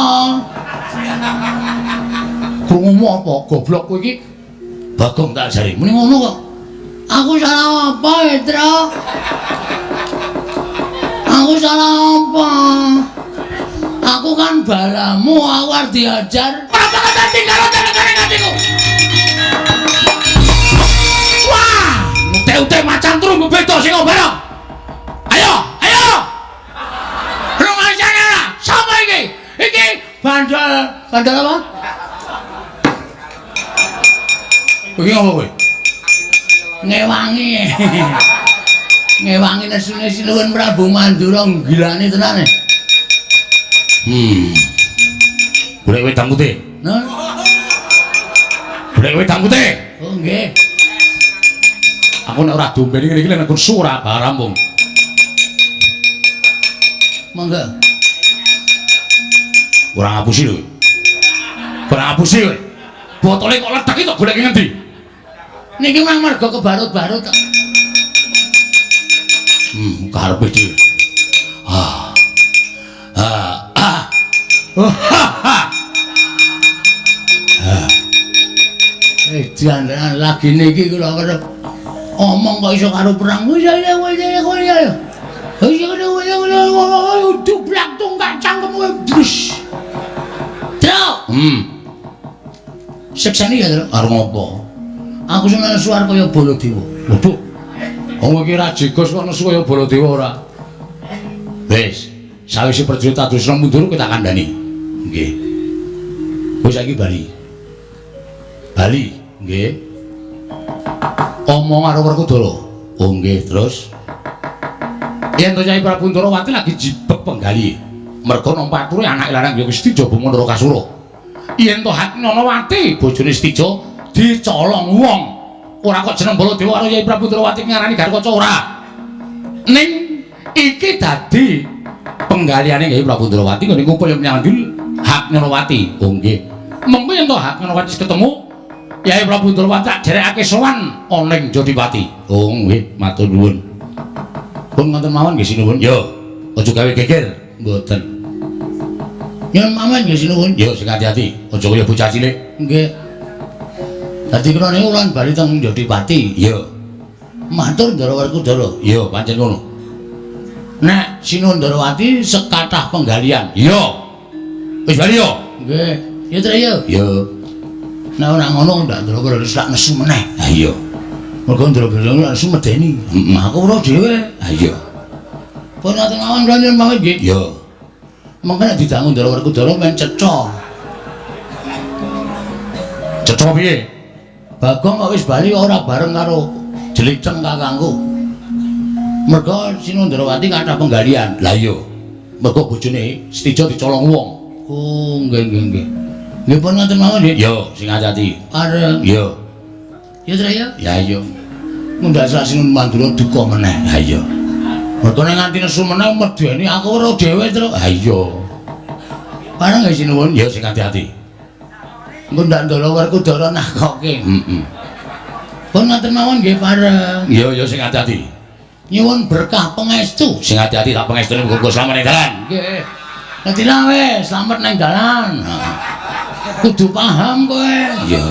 Krungu apa goblok kowe iki? Bagong tak jari. Muni ngono kok. Aku salah apa, Petra? Aku salah apa? Aku kan balamu, aku harus diajar. Apa kata tinggal negara ngatiku? Wah, ute-ute macan terus bebedo sing obaro. Ayo. Rumasane ora? Sapa iki? Iki bandel apa? Iki ngopo kowe? Ngewangi. Ngewangi nesune sinuwun Prabu Mandura gilane tenane. Golek wedang putih. Nah. Golek wedang putih. Oh nggih. Aku nek ora dombeni ngene iki nek aku surak rampung. Mangga. Ora ngapusi lho. Ora ngapusi kowe. Botole kok ledek iki tok golek ngendi? Niki mang mergo kebarut-barut kok. Karepe dhewe. Jangan lagi niki kula kerep omong kok iso karo perang. Dublak tunggak cangkemmu blus. Truk. Sekseni ya, Truk. Arep ngopo? Aku seneng suar kaya Baladewa. Waduh. Wong iki ra jegos kok nesu kaya Baladewa ora. Wis, sawise prajurit adusna mundur kita kandhani. Nggih. Kowe saiki bali. Bali, nggih. Omong karo Werkudara. Oh nggih, terus. Yen to Nyai Prabu Ndrawati lagi jibeg penggali. Merga nampa ature anake lanang ya Gusti Jaba Mandura Kasura. Yen to Hatnyanawati bojone Stija dicolong wong. Ora kok jeneng Baladewa karo Nyai Prabu Ndrawati ngarani Garkaca ora. Ning iki dadi penggaliane Nyai Prabu Ndrawati ngene kumpul nyandul Hatnyanawati. Oh nggih. Mengko yen to Hatnyanawati ketemu Nyai Prabu Ndrawati tak derekake sowan ana ing Jodipati. Oh nggih, matur nuwun. Pun ngoten mawon nggih sinuwun. Yo, aja gawe geger. Mboten. Yen mawon nggih sinuwun. Yo sing ati-ati, aja kaya bocah cilik. Nggih. Dadi kena niku lan bali teng Jodipati. Yo. Matur Ndara Werkudara. Yo, pancen ngono. Nek Sinuwun Ndarawati sekathah penggalian. Yo. Wis bali yo. Nggih. Yo Tra yo. Yo. Nek ora ngono ndak Ndara Werkudara sak nesu meneh. Ha iya. Mergo Ndara Werkudara nesu medeni. Aku ora dhewe. Ha iya. Pun ngoten mawon kula mawon nggih. Yo. Mengko nek didangu Ndara Werkudara men ceca. Ceca piye? Bagong kok wis bali ora bareng karo Jeliceng kakangku. Mergo Sinuwun Ndarawati kathah penggalian. Lah iya. Mergo bojone Stija dicolong wong. Oh, nggih. Nggih pun ngoten mawon nggih. Yo, sing ati-ati. Areng. Yo. Yo Tra ya? Ya iya. Mundak Sinuwun Mandura duka meneh. Ha iya. Mergo nek nganti nesu meneh medeni aku ora dhewe, Tru. Ha iya. Pareng nggih Sinuwun? Yo sing ati-ati. Engko ndak Ndara Werkudara nakoke. Pun ngoten mawon nggih pareng. Yo sing ati-ati. Nyuwun berkah pangestu. Sing ati-ati tak pangestune muga slamet ning dalan. Nggih. Dadi wis slamet ning dalan. Kudu paham kowe. Iya.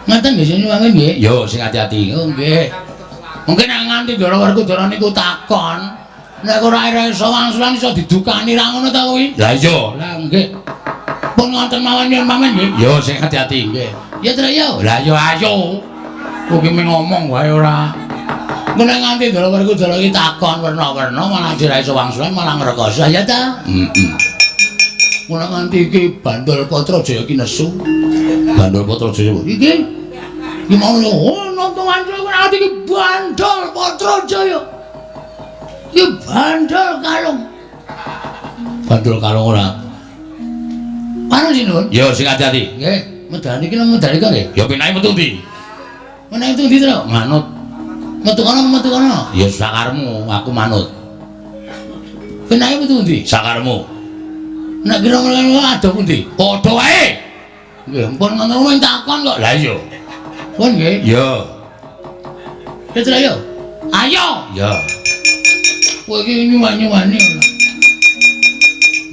Ngoten nggih sing mangke nggih. Yo sing ati-ati. Oh nggih. Mungkin nek nganti Ndara Werkudara niku takon, nek ora iso wangsulan iso didukani ra ngono ta kuwi? Lah iya. Lah nggih. Pun ngoten mawon yen mangke nggih. Yo sing ati-ati nggih. Ya Tra yo. Lah yo ayo. Kuwi mung ngomong wae ora. Nek nganti Ndara Werkudara iki takon werna-werna malah ora iso wangsulan malah ngrekoso ya ta? Mula nganti iki Bandul Patrajaya iki nesu. Bandul Patrajaya iki mau lho nonton anjir nganti iki Bandul Patrajaya. Iki Bandul Kalung. Bandul Kalung ora. Panu Sinuwun? Yo sing ati-ati. Nggih, medani iki nang medani kok nggih. Ya penake metu ndi? Meneh itu ndi, Tru? Manut. Metu kono. Ya sakarmu, aku manut. Penake metu ndi? Sakarmu. Nek kira-kira ada pundi? Padha wae. Nggih, ampun ngono wong takon kok. Lah iya. Pun nggih? Iya. Petra yo. Ayo. Ya. Kowe iki nyuwani-nyuwani.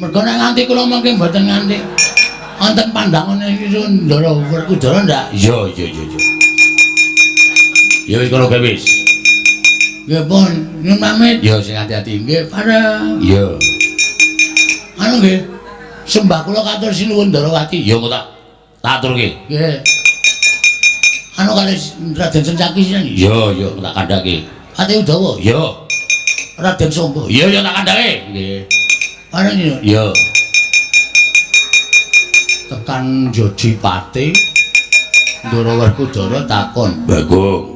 Mergo nek nganti kula mengke mboten nganti wonten pandangan iki Ndara Werkudara ndak? Iya. Ya wis kono wis. Nggih pun, nyuwun pamit. Ya sing ati-ati nggih, pareng. Iya. Anu nggih. Sembah kula katur sinuwun Ndarawati. Ya kok tak aturke. Nggih. Anu kalih Raden Sencaki sinten? Iya, tak kandhake. Ati Udawa? Iya. Raden Samba? Iya, tak kandhake. Nggih. Pareng ya? Iya. Tekan Jodipati Ndara Werkudara takon, "Bagong,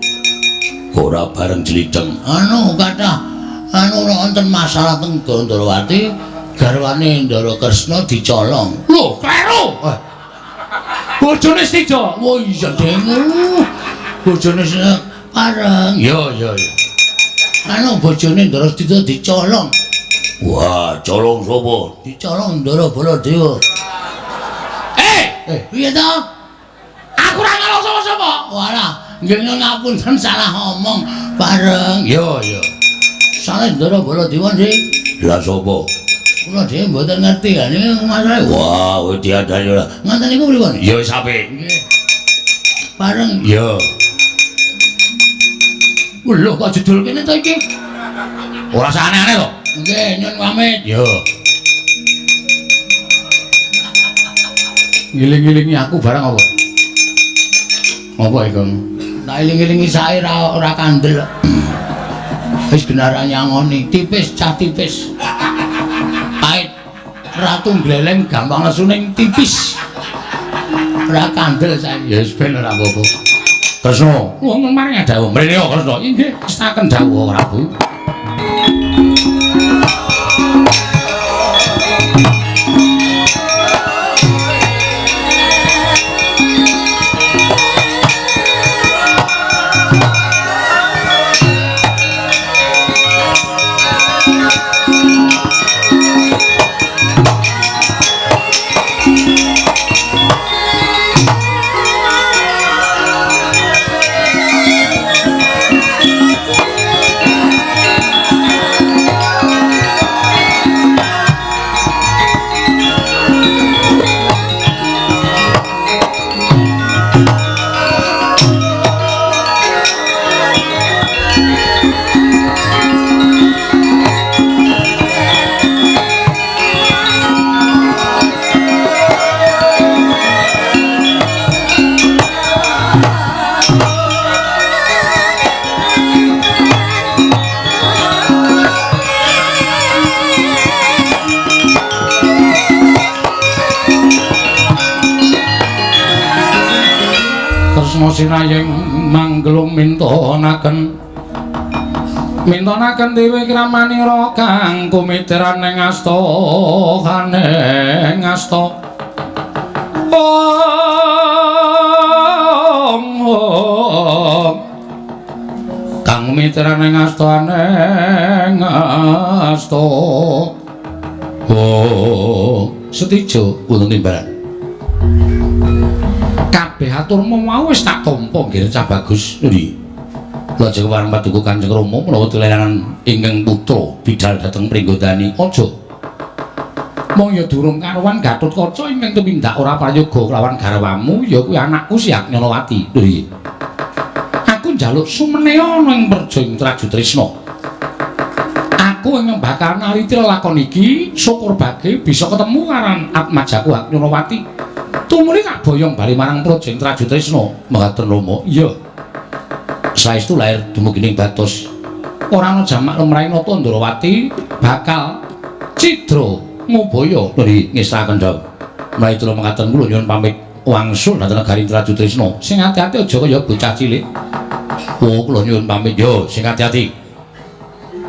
ora bareng Jlideng." Anu kathah wonten masalah teng Ndarawati, garwane Ndara Kresna dicolong. Lho, kleru. Bojone Stija. Oh iya, Dengu. Bojone pareng. Iya. Anu bojone Ndara Stija dicolong. Wah, colong sapa? Dicolong Ndara Baladewa. Piye to? Aku ora ngelong sapa-sapa. Walah, nggih ngapunten salah omong. Bareng. Yo. Salah Ndara Baladewa sih. Lah sapa? Kula dhewe mboten ngerti kan iki masalah. Wah, wis diadani ora. Ngoten niku pripun? Ya wis apik. Nggih. Bareng. Yo. Lho kok jedul kene to iki? Ora aneh-aneh to? Nggih, nyuwun pamit. Yo. Ngiling-ngilingi aku barang apa? Apa iku? Tak iling-ilingi sae ora kandel. Wis benaran nyangoni, tipis cah tipis. Pait ratu gleleng gampang lesuning tipis. Ora kandel sae. Ya wis ben ora apa-apa. Kresna, wong maring dawuh. Mrene kok Kresna. Inggih, staken dawuh Prabu. Sinayeng manggelung mintonaken dewe kramanira kang kumitran ing asta kaneng asta kang kumitran ing asta neng asta Setijo wonten timbalan kabeh aturmu mau wis tak tampa nggih Cah Bagus. Nggih. Lajeng wareng paduka Kanjeng Rama menawa dilerangan ingkang putra bidhal dhateng Pringgondani aja. Mong ya durung karuan Gatotkaca ingkang tumindak ora prayoga kelawan garwamu ya kuwi anakku Siak Nyanawati. Nggih. Aku njaluk sumenea ana ing Perjing Traju Trisna. Aku ingkang bakal naliti lakon iki syukur bage bisa ketemu karan Atmajaku Hak Nyanawati. Tumuli tak boyong bali marang Projeng Traju Trisna mekaten Rama. Iya. Saestu lair dumugining batos. Ora ana jamak lemrahe nata Ndarawati bakal cidra ngubaya nggih ngestaken dawuh. Menawi kula mekaten kula nyuwun pamit wangsul dhateng negari Traju Trisna. Sing ati-ati aja kaya bocah cilik. Oh, kula nyuwun pamit yo sing ati-ati.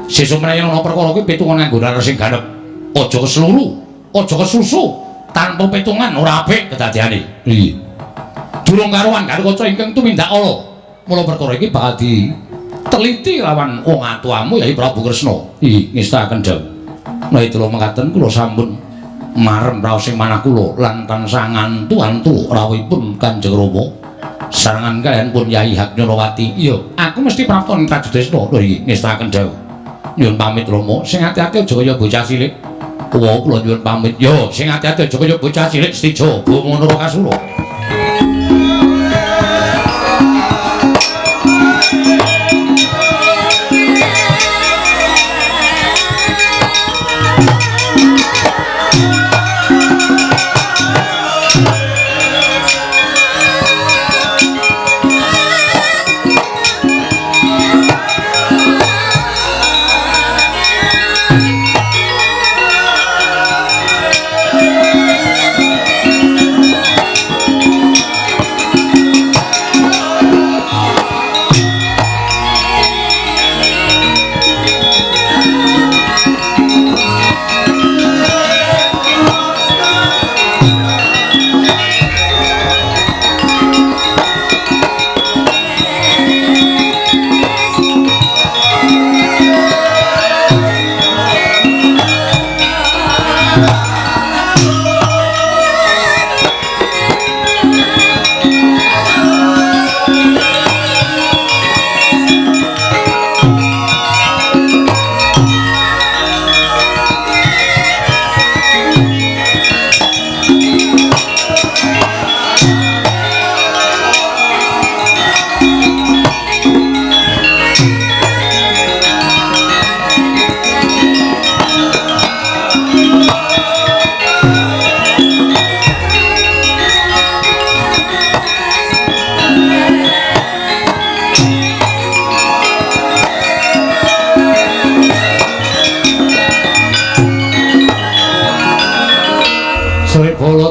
Sesuk menawi ana perkara kuwi pitungan nganggo lara sing ganep. Aja kesluru, aja kesusu. Tanpa petungan ora apik kedadiane. Nggih. Durung karuan Gatotkaca ingkang tumindak ala. Mula perkara iki bakal diteliti lawan wong atuamu yai Prabu Kresna. Nggih, ngestaken dawuh. Menawi kula mekaten kula sampun marem raos ing manah kula lan tansah ngantu-antu rawuhipun Kanjeng Rama. Sarengan kaliyan pun Yai Hak Nyanawati. Iya, aku mesti prapta ing Traju Trisna. Nggih, ngestaken dawuh. Nyuwun pamit Rama, sing ati-ati aja kaya bocah cilik. Wah kula nyuwun pamit. Yo sing ati-ati aja kaya bocah cilik Stijo, ngono Kasuro.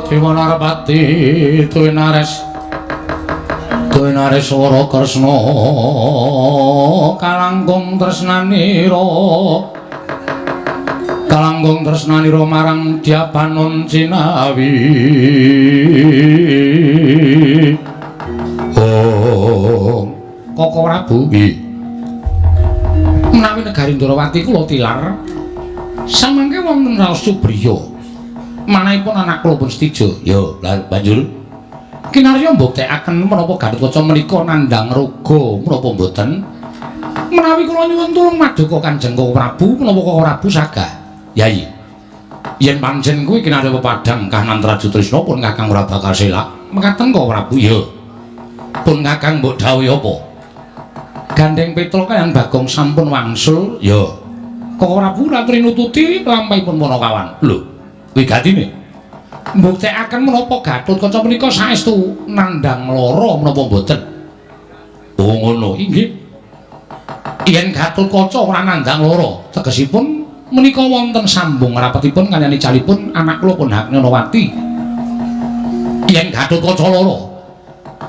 Trimanarpati Tuwinares Wara Kresna kalangkung tresnanira marang Dyapanon Cinawi Koko Prabu nggih menawi negari Ndrawati kula tilar samangke wonten raos Subriya manahipun anak kula pun Stijo. Yo, banjur kinarya mbuktekaken menapa Gatotkaca menika nandhang raga menapa mboten? Menawi kula nyuwun tulung maduka Kanjeng Koko Prabu menapa Koko Prabu sagah? Yai. Yen pancen kuwi kinarya pepadhang kahanan Trajutrisna pun Kakang ora bakal selak. Mekaten Koko Prabu yo. Pun Kakang mbok dawuhi apa? Gandeng Petrul kaliyan Bagong sampun wangsul. Yo. Koko Prabu ratri nututi lampahipun Panakawan. Lho. Wigatine mbuktekaken menapa Gatotkaca menika saestu nandhang lara menapa mboten? Oh ngono, inggih. Yen Gatotkaca ora nandhang lara, tegesipun menika wonten sambung rapetipun kaliyan icalipun anak kula Punaknyanawati. Yen Gatotkaca lara,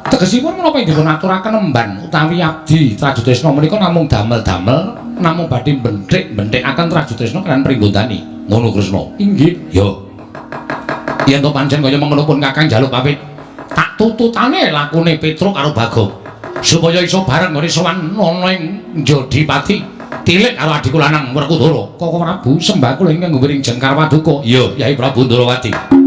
tegesipun menapa dipun aturaken emban utawi abdi Trajutrisna menika namung damel-damel namung badhe benthik-benthikaken Trajutrisna kaliyan Pringgondani. Ngono Kresna. Inggih. Yo. Yen to pancen kaya mengkono pun Kakang njaluk pamit. Tak tututane lakune Petruk karo Bagong supaya iso bareng ngene sowan ana ing Jodipati. Tilik karo adhiku lanang Werkudara. Koko Prabu sembah kula ingkang ngguring Jengkar Paduka. Yo, Yai Prabu Ndrawati.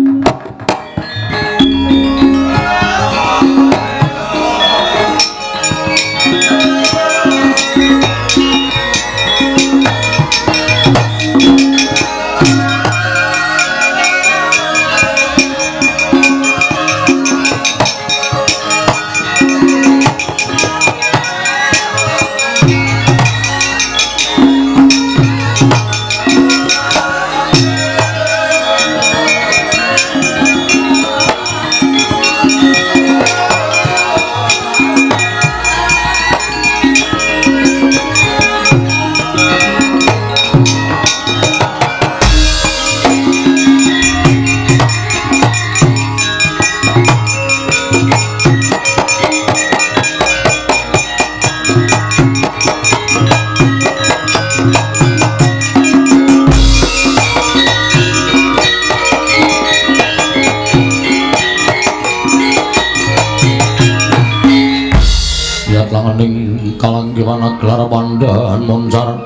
langaning kalanggiwana gelar pandhan moncar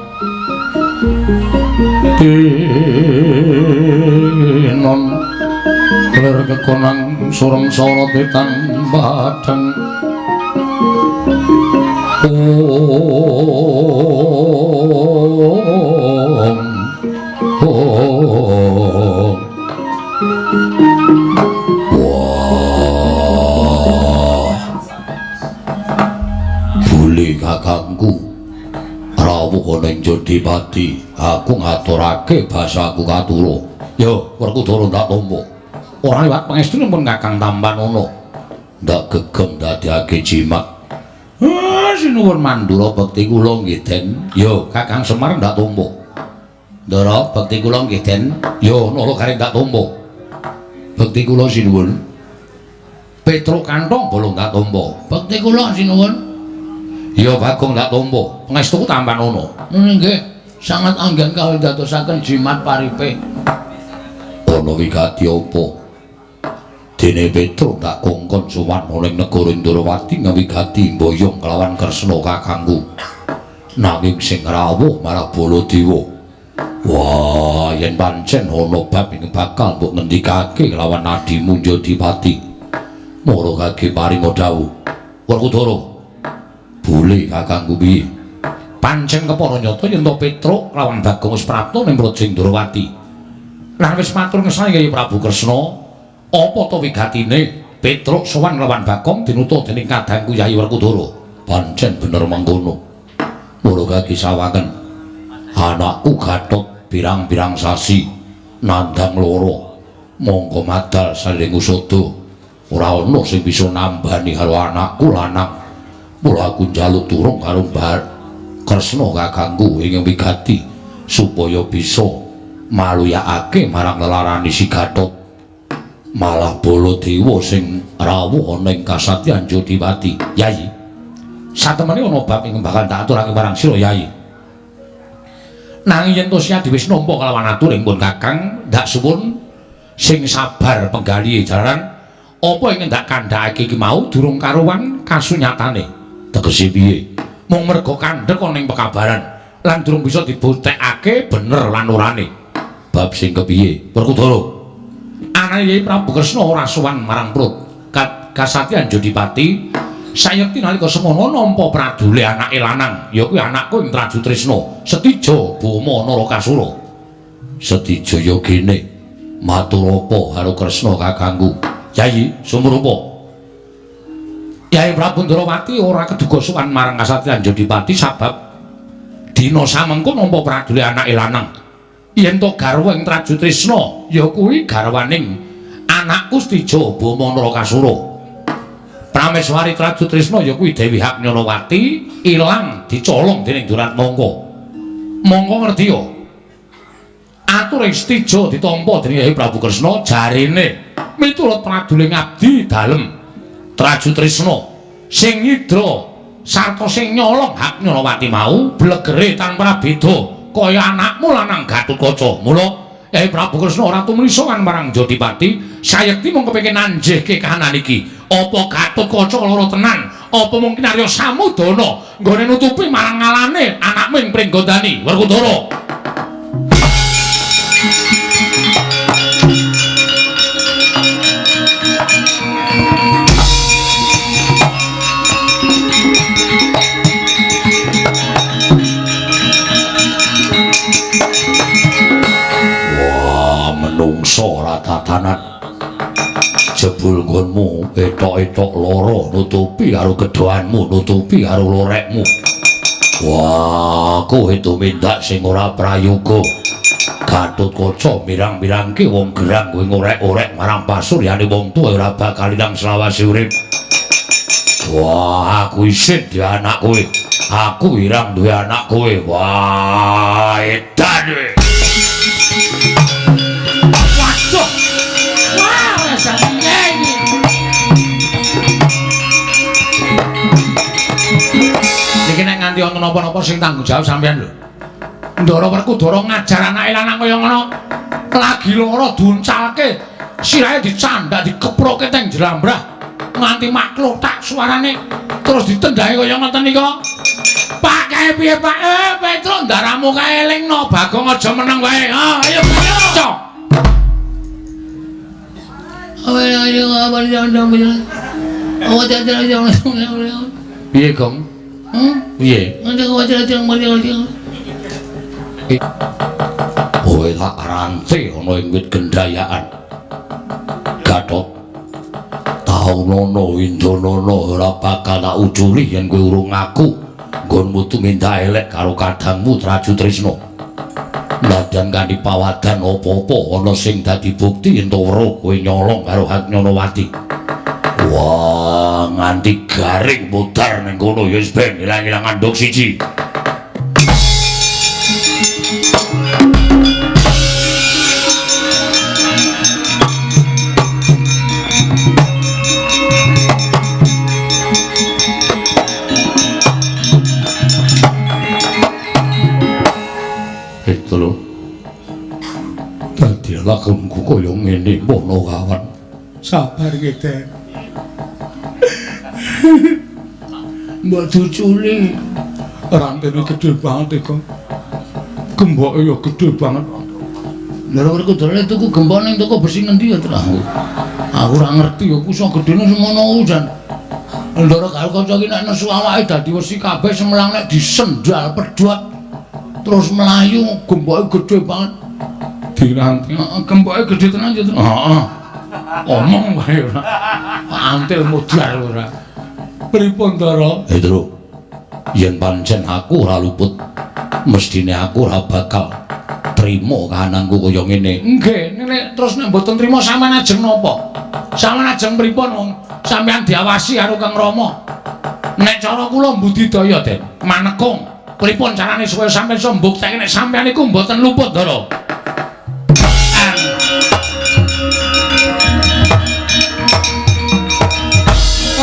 non ler kekonang sureng sara tetan badhang om Buli kakangku rawuh ning Jodipati aku ngaturake basaku katuro. Yo Werkudara ndak tampa. Ora liwat pangestune pun Kakang Tampanono. Ndak gegem dadekake jimat. Sinuwun mandura bekti kula nggih Den. Yo Kakang Semar ndak tampa. Ndara bekti kula nggih Den. Yo Nalagari ndak tampa. Bekti kula sinuwun. Petruk Kantong bolong ndak tampa. Bekti kula sinuwun. Ya Bagong ndak tampa. Pangestuku Tampanono. Nggih, sangat anggen kawula dadosaken jimat paripe. Ana wigati apa? Dene Petruk tak kongkon sowan ning negara Indrawati ngawigati mboyong kelawan Kresna kakangku. Nanging sing rawuh marang Baladewa. Wah, yen pancen ana bab ing bakal mbok ngendikake kelawan adimu Jodipati. Moro kage paringa dawuh. Werkudara. Boleh kakangku piye? Pancen kepara nyata yen to Petruk lawan Bagong wis prapta ning Praja Indrawati. Lan wis matur ngesani Kyai Prabu Kresna, apa to wigatine Petruk sowan lawan Bagong dinutuh dening kadangku Kyai Werkudara. Pancen bener mangkono. Moro kage sawangen. Anakku Gatot pirang-pirang sasi nandhang loro. Monggo madal saling usada. Ora ana sing bisa nambani karo anakku lanang. Mula aku njaluk turung karo Mbah Kresna kakangku ing wigati supaya bisa maluyakake marang lelarane si Gatot. Malah Baladewa sing rawuh ana ing kasatyan Jodipati. Yai, satemene ana bab ing bakal tak aturake marang sira Yai. Nanging yen to Siadi wis nampa kelawan aturing pun Kakang, ndak suwun sing sabar penggali jalaran. Apa ingin tak kandhakake iki mau durung karuwan kasunyatane. Tegese piye? Mung merga kandhek ana ing pekabaran lan durung bisa dibuktekake bener lan orane. Bab sing kepiye? Werkudara. Anake Kyai Prabu Kresna ora sowan marang kasatyan Jodipati. Sayekti nalika semono nampa pradule anake lanang, ya kuwi anakku ing Traju Trisna, Setija Bama Narakasura. Setija ya kene. Matur apa karo Kresna kakangku? Yai, sumurupa. Kyai Prabu Ndrawati ora keduga sowan marang kasatyan Jodipati sabab dina samengko nampa pradule anake lanang. Yen to garwa ing Traju Trisna, ya kuwi garwaning anakku Setija Bama Narakasura. Prameswari Traju Trisna ya kuwi Dewi Haknyanawati ilang dicolong dening Duratmangka. Mangka ngerti ya. Atur ing Setija ditampa dening Kyai Prabu Kresna jarene miturut pradule ngabdi dalem Traju Trisna sing nyidra sarta sing nyolong Haknyanawati mau blegere tanpa beda kaya anakmu lanang Gatotkaca. Mula Kyai Prabu Kresna ora tumrisa kan marang Jodipati, sayekti mung kepengin nanjihke kahanan iki. Apa Gatotkaca lara tenan? Apa mungkin Arya Samudana nggone nutupi marang ngalane anakmu ing Pringgondani? Werkudara. Menungso ratatanan jebul nggonmu etok-etok lara nutupi karo gedhoanmu, nutupi karo lorekmu. Wah, kowe tumindak sing ora prayoga. Gatotkaca mirang-mirangke wong gerang kowe ngorek-orek marang pasuryane wong tuwa ora bakal ilang selawase urip. Wah, aku isin duwe anak kowe. Aku irang duwe anak kowe. Wah, edan kowe. Niki nek nganti ana napa-napa sing tanggung jawab sampean lho. Ndara Werkudara ngajar anake lanang kaya ngono. Lagi lara duncalke, sirahe dicandak dikeproke teng jlambrah nganti maklothak suarane terus ditendhahi kaya ngoten nika. Pak kae piye Pak? Petruk ndaramu kae elingno, Bagong aja meneng wae. Ayo ayo. Piye, Gong? Piye? Kowe tak rante ana ing wit gendayaan. Gatot. Taunana Indanana ora bakal tak uculi yen kowe urung ngaku nggonmu tumindak elek karo kadangmu Traju Trisna. Ladan kanthi pawadan apa-apa ana sing dadi bukti ento weruh kowe nyolong karo Hagnyanawati. Wah, nganti garing mudar ning kono ya wis ben ilang-ilang andhuk siji. Itu lho. Dadi lakemku kaya ngene mono kawan. Sabar kita. Mbak Duculi rantene gede banget iku. Gemboke ya gede banget. Lha ora kudune tuku gembok ning toko besi ngendi ya, Tra? Aku ora ngerti ya, ku iso gedene semono jan. Ndara karo kanca iki nek nesu awake dadi wesi kabeh semelang nek disendal pedhot. Terus melayu gemboke gede banget. Diranti. Heeh, gemboke gede tenan ya, Tra. Heeh. Omong wae ora. Antil modar ora. Pripun Ndara? Tru. Yen pancen aku ora luput, mestine aku ora bakal trima kahananku kaya ngene. Nggih, nek terus nek mboten trima sampean ajeng napa? Sampean ajeng pripun wong sampean diawasi karo Kang Rama. Nek cara kula mbudidaya, Den, manekung. Pripun carane supaya sampean iso mbuktekake nek sampean iku mboten luput, Ndara?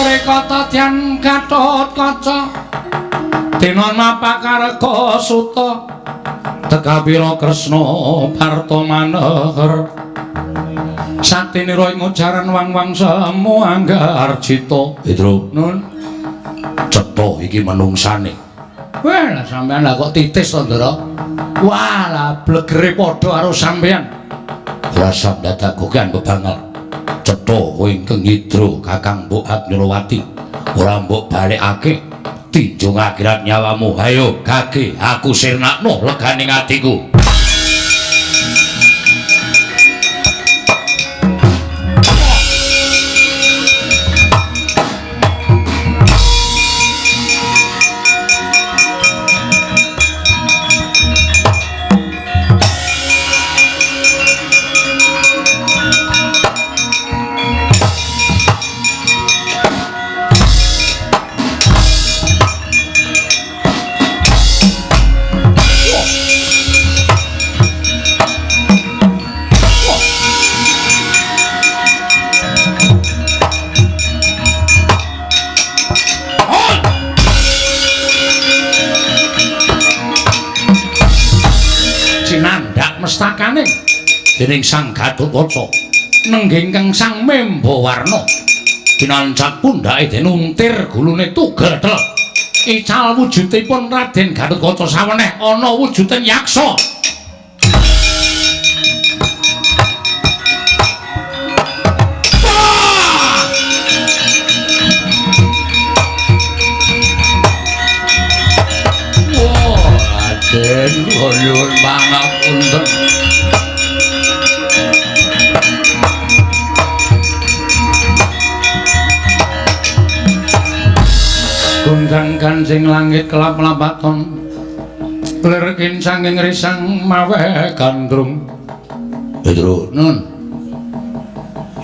Rekata Dyan Gatotkaca Dina mapakarga suta Tekapira Kresna Parta maneher Satinira ing ujaran wang-wang semu anggar cita. Tru. Nun. Cetha iki menungsane. Wah, lah sampean lah kok titis to, Ndara? Wah, lah blegere padha karo sampean. Rasa dadagokan bebangal. Cetha kowe ingkang nyidra Kakang Mbok Hagnyanawati. Ora mbok balekake. Tinjung akhirat nyawamu. Hayo, gage aku sirnakno leganing atiku. Mestakane dening Sang Gatotkaca nengging kang Sang Membawarna pinancak pundhake den untir gulune tugetel ical wujudipun Raden Gatotkaca saweneh ana wujuding yaksa. Den nyuwun pangapunten. Gunjang kancing langit kelap-lapaton. Lir kincang ing risang mawe gandrung. Tru. Nun.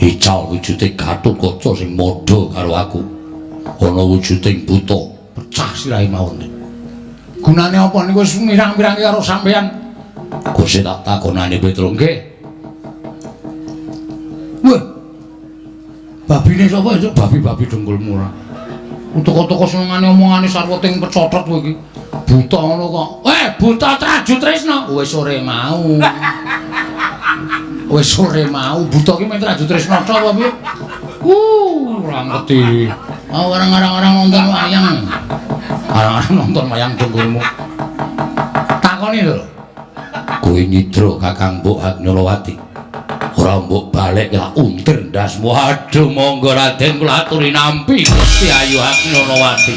Ical wujude Gatotkaca sing madha karo aku. Ana wujuding buta, pecah sirahe mawon. Gunane apa niku wis mirang-mirang karo sampean? Gusti tak takonane Petro nggih. Wah. Babine sapa itu? Babi-babi dengkulmu ora. Utuk-utuk senengane omongane sarwoting pecotot kowe iki. Buta ngono kok. Buta Traju Trisna. Wis sore mau. Wis sore mau buta ki men Traju Trisna tok apa piye? Ora ngerti. Orang-orang nonton wayang. Orang-orang nonton wayang dengkulmu. Takoni lho. Kowe nyidra Kakang Mbok Hagnyanawati. Ora mbok balik lak untir ndasmu. Aduh monggo Raden kula aturi nampi Gusti Ayu Hagnyanawati.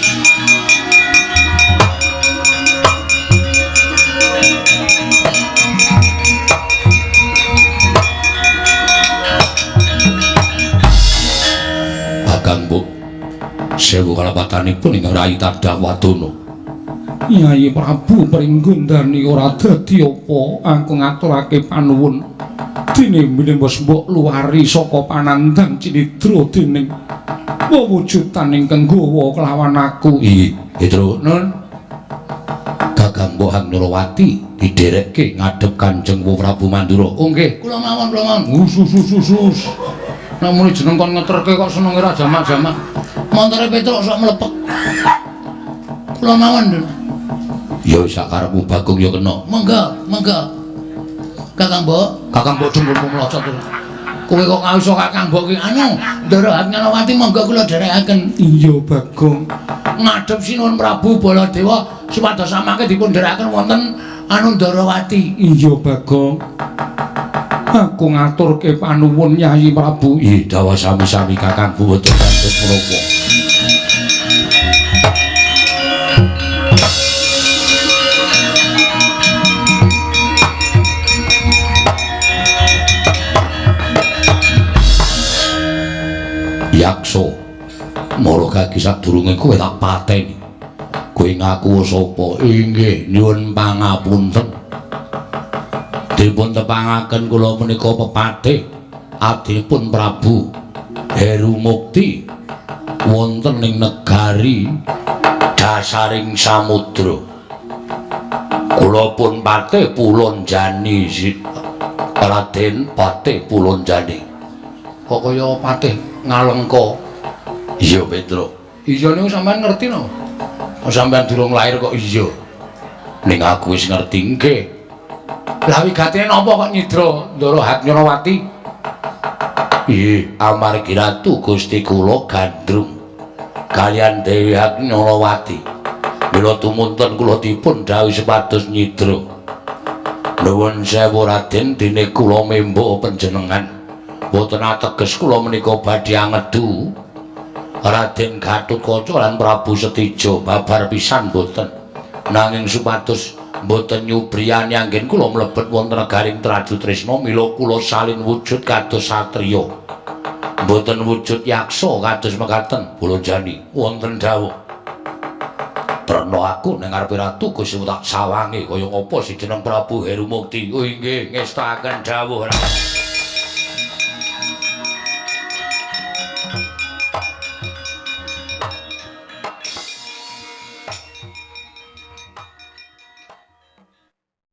Kakang Mbok sewu kalapatanipun ingkang Rayi Tadhawadana. Nyai Prabu pringgondani ora dadi apa aku ngaturake panuwun dene minembos mbok luwari saka panandang cinidra dening wewujudan ingkang gawa kelawan aku. Idro nun Kakang Mbok Nurwati diderekke ngadhep Kanjeng Prabu Mandura. Oh nggih, Kula mawon. Usus. Namun jeneng kon ngeterke kok seneng ora jamak-jamak. Montore Petruk sok mlepek. Kula mawon. Ya sakarepmu Bagong ya kena. Monggo. Kakang Mbok dhuwur mlocot. Kowe kok ngawisa Kakang Mbok ki anu, Ndara Hatnyanawati monggo kula dherekaken. Iya Bagong. Ngadhep Sinuwun Prabu Baladewa supados samangke dipun dherekaken wonten anu Ndarawati. Iya Bagong. Aku ngaturke panuwun Nyai Prabu. Dawa sami-sami Kakang boten dados menapa. Yakso mara kaki sadurunge kowe tak pateni. Kowe ngaku sapa? Inggih, nyuwun pangapunten. Dipun tepangaken kula menika pepatih adipun Prabu Heru Mukti wonten ing negari dasaring samudra. Kula pun patih Pulonjani Raden Patih Pulonjani. Kok kaya patih Ngalengka. Iya Petruk. Iya niku sampean ngerti no. Sampean durung lahir kok iya. Ning aku wis ngerti nggih. Lah wigatine napa kok nyidra Ndara Hatnyanawati? Amargi ratu Gusti kula gandrung kaliyan Dewi Hatnyanawati. Mila tumunten kula dipun dhawuhi supados nyidra. Nuwun sewu Raden, dene kula membo panjenengan. Boten ateges kula menika badhe angedu Raden Gatotkaca lan Prabu Setija babar pisan boten. Nanging supados boten nyubriyani anggen kula mlebet wonten negaring Traju Tresna mila kula salin wujud kados satriya. Boten wujud yaksa kados mekaten Pulonjani. Wonten dawuh Prana aku ning ngarepe ratu Gusti tak sawange kaya apa si jeneng Prabu Heru Mukti. Oh nggih ngestaken dawuh.